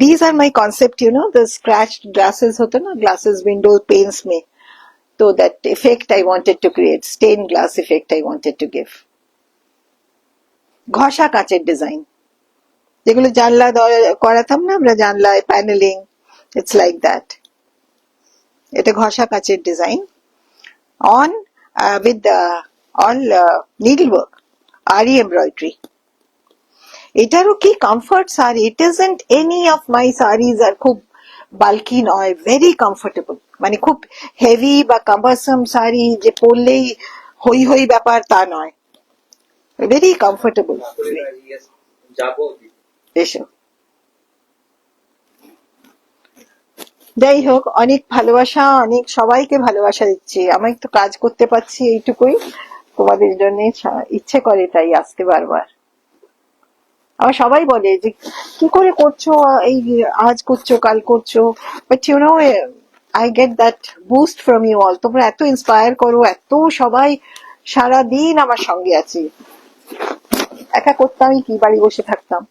these are my concept, you know, the scratched glasses hote na, glasses window panes mein. So that effect I wanted to create, stained glass effect I wanted to give. ঘষা কাচের design, যেগুলো জানলা করাতাম না আমরা, জানলায় panelling, it's like that. এটা ঘষা কাচের design on with all needlework, aari embroidery. এটারও কি comfort sari, it isn't any of my saris আর খুব বাল্কি নয়, ভেরি কমফোর্টেবল, মানে খুব হেভি বা কাম্বারসাম শাড়ি যে পরলেই হই হই ব্যাপার তা নয়, ভেরি কমফোর্টেবল। এসো, যাই হোক, অনেক ভালোবাসা, অনেক সবাইকে ভালোবাসা দিচ্ছি। আমি তো কাজ করতে পারছি এইটুকুই, তোমাদের জন্য ইচ্ছে করে তাই আসতে বারবার। আমার সবাই বলে যে কি করে করছো, এই আজ করছো কাল করছো, but you know I get that boost from you all. তোমরা এত ইন্সপায়ার করো, এত সবাই সারাদিন আমার সঙ্গে আছে। একা করতামই কি, বাড়ি বসে থাকতাম।